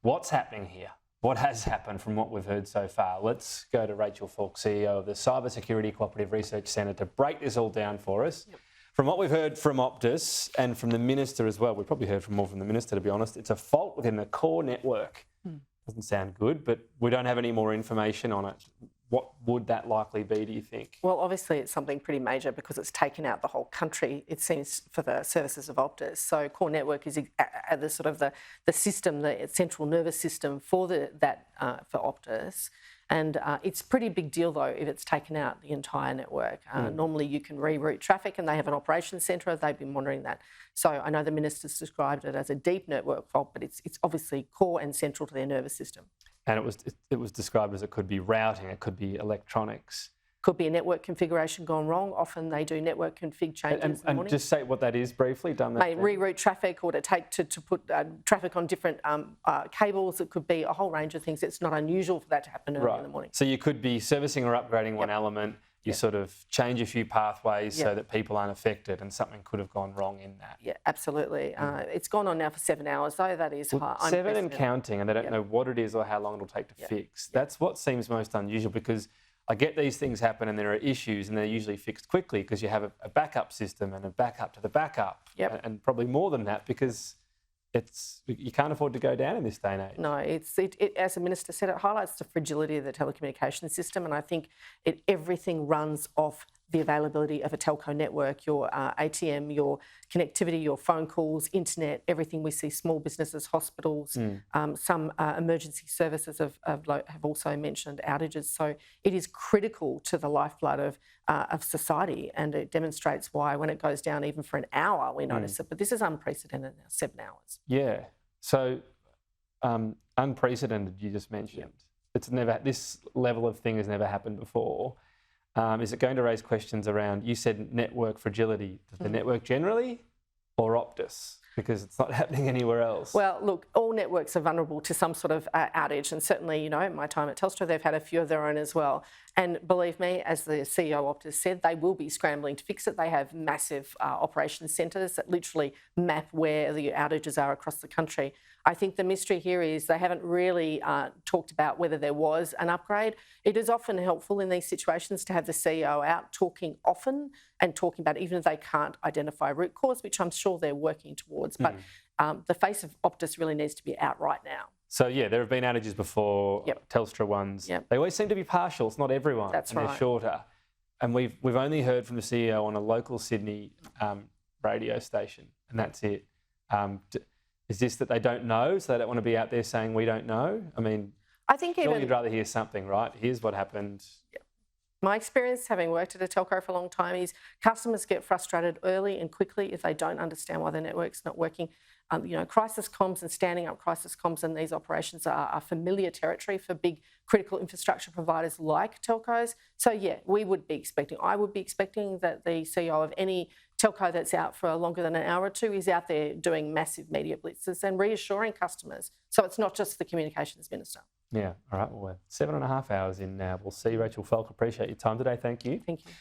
what's happening here? What has happened from what we've heard so far? Let's go to Rachael Falk, CEO of the Cybersecurity Cooperative Research Centre, to break this all down for us. Yep. From what we've heard from Optus and from the Minister as well, we've probably heard more from the Minister, to be honest, it's a fault within the core network. Doesn't sound good, but we don't have any more information on it. What would that likely be, do you think? Well, obviously it's something pretty major because it's taken out the whole country, it seems, for the services of Optus. So core network is the sort of the system, the central nervous system for for Optus. And it's a pretty big deal, though, if it's taken out the entire network. Normally you can reroute traffic, and they have an operations centre. They've been monitoring that. So I know the Minister's described it as a deep network fault, but it's obviously core and central to their nervous system. And it was described as it could be routing, it could be electronics. Could be a network configuration gone wrong. Often they do network config changes in the morning. And just say what that is briefly. May reroute traffic, or to put traffic on different cables. It could be a whole range of things. It's not unusual for that to happen early in the morning. So you could be servicing or upgrading one element. You sort of change a few pathways so that people aren't affected, and something could have gone wrong in that. Yeah, absolutely. It's gone on now for 7 hours, though. That is high. 7 and counting, and they don't know what it is or how long it'll take to fix. That's what seems most unusual, because I get these things happen and there are issues, and they're usually fixed quickly because you have a backup system and a backup to the backup, and probably more than that, because you can't afford to go down in this day and age. No, it as the Minister said, it highlights the fragility of the telecommunications system, and I think everything runs off the availability of a telco network, your ATM, your connectivity, your phone calls, internet, everything. We see small businesses, hospitals, some emergency services have also mentioned outages. So it is critical to the lifeblood of society, and it demonstrates why when it goes down even for an hour, we notice it. But this is unprecedented now, 7 hours. Yeah. So unprecedented, you just mentioned. It's never, this level of thing has never happened before. Is it going to raise questions around, you said network fragility, the network generally, or Optus? Because it's not happening anywhere else. Well, look, all networks are vulnerable to some sort of outage, and certainly, my time at Telstra, they've had a few of their own as well. And believe me, as the CEO of Optus said, they will be scrambling to fix it. They have massive operations centres that literally map where the outages are across the country. I think the mystery here is they haven't really talked about whether there was an upgrade. It is often helpful in these situations to have the CEO out talking often and talking about it, even if they can't identify root cause, which I'm sure they're working towards. But the face of Optus really needs to be out right now. So, there have been outages before, Telstra ones. They always seem to be partial. It's not everyone. That's right. They're shorter. And we've only heard from the CEO on a local Sydney radio station, and that's it. Is this that they don't know, so they don't want to be out there saying we don't know? I mean, I think you'd rather hear something, right? Here's what happened. My experience, having worked at a telco for a long time, is customers get frustrated early and quickly if they don't understand why their network's not working. Crisis comms and standing up crisis comms in these operations are familiar territory for big critical infrastructure providers like telcos. So, I would be expecting that the CEO of any telco that's out for longer than an hour or two is out there doing massive media blitzes and reassuring customers. So it's not just the communications minister. Yeah, all right, well, we're 7.5 hours in now. We'll see. Rachael Falk, appreciate your time today. Thank you. Thank you.